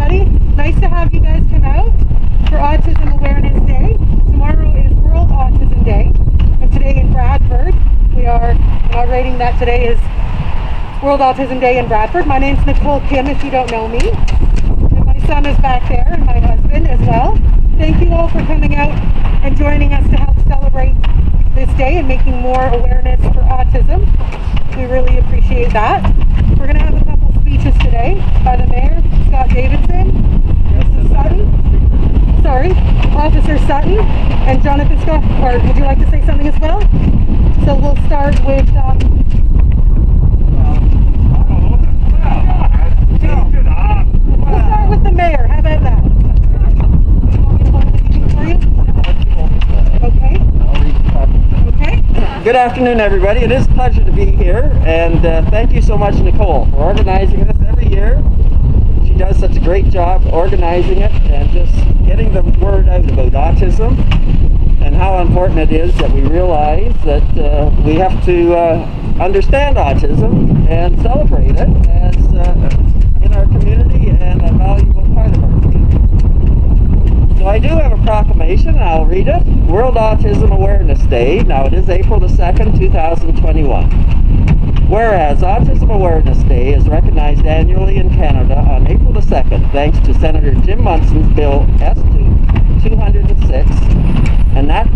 everybody. Nice to have you guys come out for Autism Awareness Day. Tomorrow is World Autism Day, and today in Bradford, we are inaugurating that today is World Autism Day in Bradford. My name's Nicole Kim, if you don't know me. And my son is back there, and my husband as well. Thank you all for coming out and joining us to help celebrate this day and making more awareness for autism. We really appreciate that. We're going to have a couple speeches today by the Mayor, Scott Davidson, Mrs. Sutton, Officer Sutton, and Jonathan Scott. Or would you like to say something as well? So we'll start with the Mayor. How about that? You want me to hold anything for you? Okay. Good afternoon, everybody. It is a pleasure to be here, and thank you so much, Nicole, for organizing this every year. She does such a great job organizing it and just getting the word out about autism and how important it is that we realize that we have to understand autism and celebrate it as in our community and a valuable part of our community. So I do have a proclamation, and I'll read it. World Autism Awareness Day. Now it is April the 2nd, 2021. Whereas Autism Awareness Day is recognized annually in Canada on April the 2nd, thanks to Senator Jim Munson's Bill S-206, and that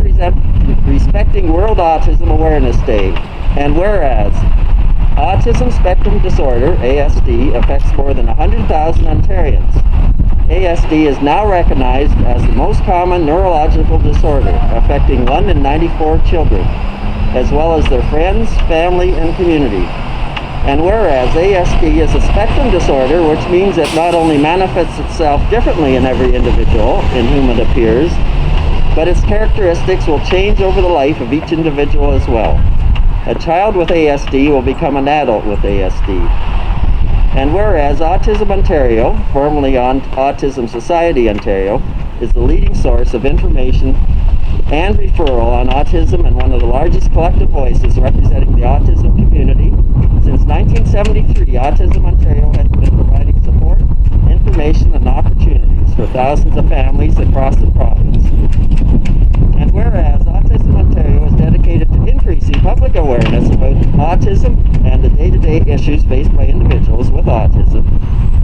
respecting World Autism Awareness Day. And whereas Autism Spectrum Disorder, ASD, affects more than 100,000 Ontarians. ASD is now recognized as the most common neurological disorder, affecting 1 in 94 children, as well as their friends, family, and community. And whereas ASD is a spectrum disorder, which means it not only manifests itself differently in every individual in whom it appears, but its characteristics will change over the life of each individual as well. A child with ASD will become an adult with ASD. And whereas Autism Ontario, formerly Autism Society Ontario, is the leading source of information and referral on autism and one of the largest collective voices representing the autism community, since 1973, Autism Ontario has been providing support, information, and opportunities for thousands of families across the province. And whereas Autism Ontario is dedicated to increasing public awareness about autism and the day-to-day issues faced by individuals with autism,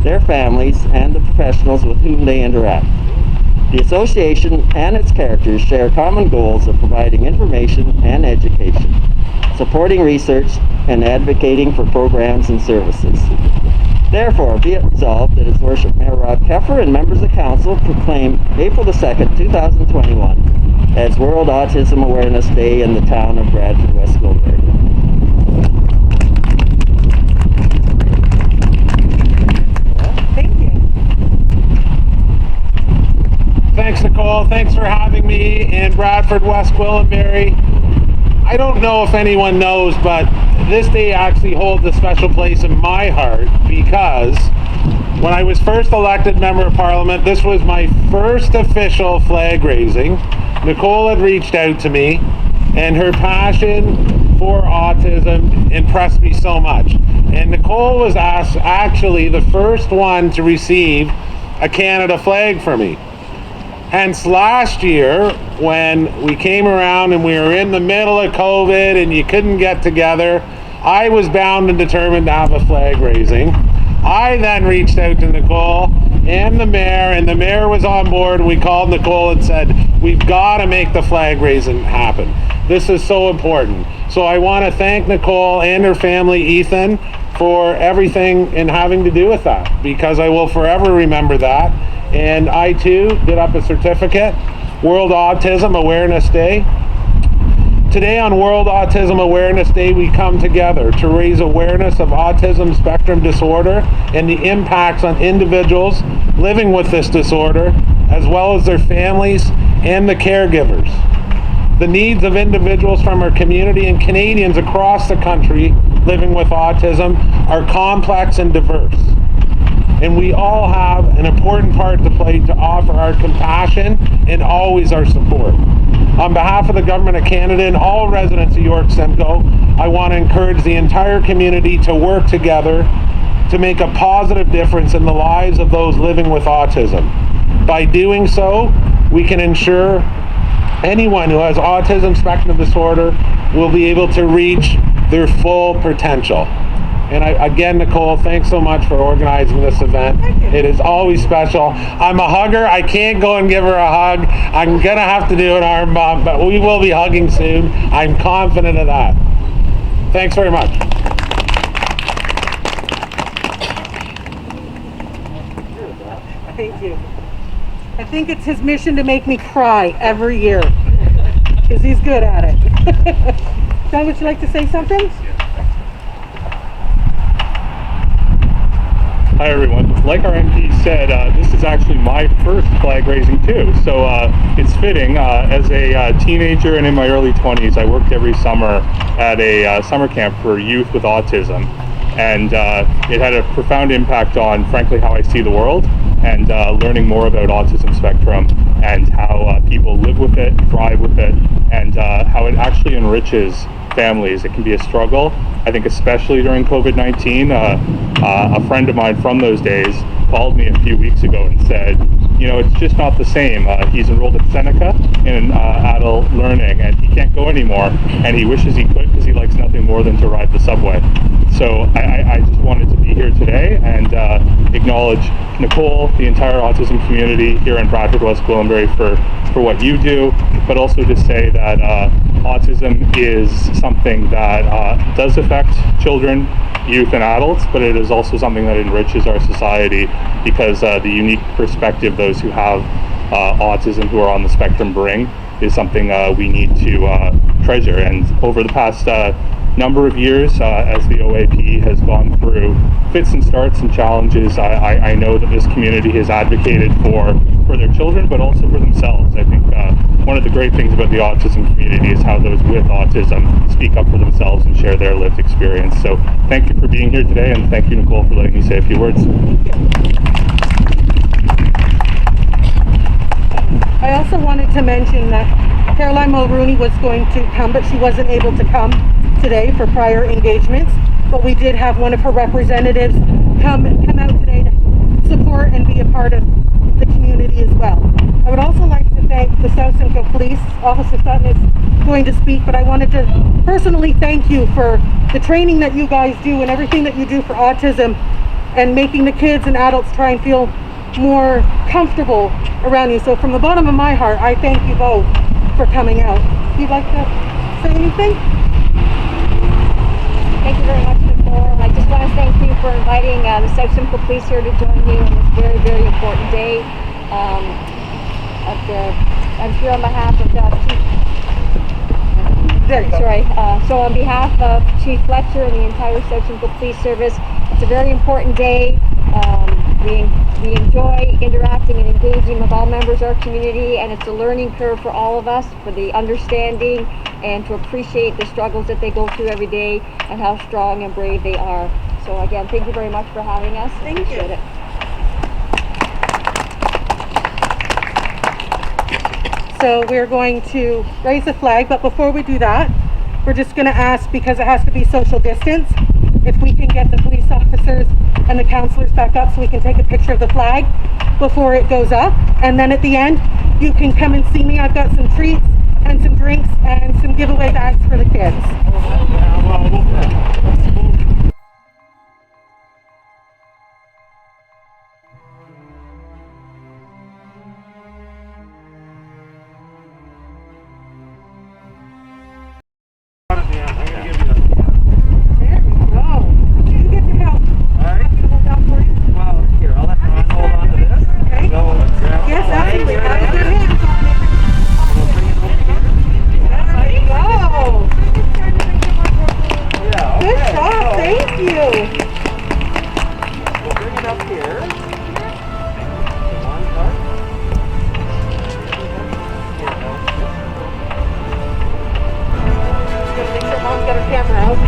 their families, and the professionals with whom they interact. The association and its characters share common goals of providing information and education, supporting research, and advocating for programs and services. Therefore, be it resolved that His Worship Mayor Rod Keffer and members of Council proclaim April the 2nd, 2021 as World Autism Awareness Day in the town of Bradford, West Gwillimbury. Thank you. Thanks, Nicole. Thanks for having me in Bradford, West Gwillimbury. I don't know if anyone knows, but this day actually holds a special place in my heart because when I was first elected Member of Parliament, this was my first official flag raising. Nicole had reached out to me, and her passion for autism impressed me so much. And Nicole was actually the first one to receive a Canada flag for me. Hence last year, when we came around and we were in the middle of COVID and you couldn't get together, I was bound and determined to have a flag raising. I then reached out to Nicole and the mayor was on board, and we called Nicole and said, we've got to make the flag raising happen. This is so important. So I want to thank Nicole and her family, Ethan, for everything and having to do with that, because I will forever remember that. And I too did up a certificate, World Autism Awareness Day. Today on World Autism Awareness Day, we come together to raise awareness of autism spectrum disorder and the impacts on individuals living with this disorder, as well as their families and the caregivers. The needs of individuals from our community and Canadians across the country living with autism are complex and diverse. And we all have an important part to play to offer our compassion and always our support. On behalf of the Government of Canada and all residents of York Simcoe, I want to encourage the entire community to work together to make a positive difference in the lives of those living with autism. By doing so, we can ensure anyone who has autism spectrum disorder will be able to reach their full potential. And again, Nicole, thanks so much for organizing this event. It is always special. I'm a hugger. I can't go and give her a hug. I'm going to have to do an arm bump, but we will be hugging soon. I'm confident of that. Thanks very much. Thank you. I think it's his mission to make me cry every year, because he's good at it. John, would you like to say something? Hi everyone. Like our MP said, this is actually my first flag raising too. So it's fitting. As a teenager and in my early 20s, I worked every summer at a summer camp for youth with autism. And it had a profound impact on, frankly, how I see the world and learning more about autism spectrum and how people live with it, thrive with it, and how it actually enriches families. It can be a struggle. I think especially during COVID-19, a friend of mine from those days called me a few weeks ago and said, you know, it's just not the same. He's enrolled at Seneca in adult learning and he can't go anymore, and he wishes he could because he likes nothing more than to ride the subway. So I just wanted to be here today and acknowledge Nicole, the entire autism community here in Bradford, West Gwillimbury for what you do, but also to say that autism is something that does affect children, youth, and adults, but it is also something that enriches our society because the unique perspective those who have autism, who are on the spectrum, bring is something we need to treasure. And over the past number of years, as the OAP has gone through fits and starts and challenges, I know that this community has advocated for their children, but also for themselves. I think one of the great things about the autism community is how those with autism speak up for themselves and share their lived experience. So thank you for being here today, and thank you, Nicole, for letting me say a few words. I also wanted to mention that Caroline Mulrooney was going to come, but she wasn't able to come today for prior engagements. But we did have one of her representatives come out today to support and be a part of the community as well. I would also like to thank the South Simcoe Police. Officer Sutton is going to speak, but I wanted to personally thank you for the training that you guys do and everything that you do for autism and making the kids and adults try and feel more comfortable around you. So from the bottom of my heart, I thank you both for coming out. If you'd like to say anything? Thank you very much, Nicole. I just want to thank you for inviting the South Simcoe Police here to join you on this very, very important day. I'm here on behalf of so on behalf of Chief Fletcher and the entire South Simcoe Police Service, it's a very important day. We enjoy interacting and engaging with all members of our community, and it's a learning curve for all of us, for the understanding and to appreciate the struggles that they go through every day and how strong and brave they are. So again, thank you very much for having us. Thank you. Appreciate it. So we're going to raise the flag, but before we do that, we're just going to ask, because it has to be social distance, if we can get the police officers and the counselors back up so we can take a picture of the flag before it goes up. And then at the end, you can come and see me. I've got some treats and some drinks and some giveaway bags for the kids. Camera out.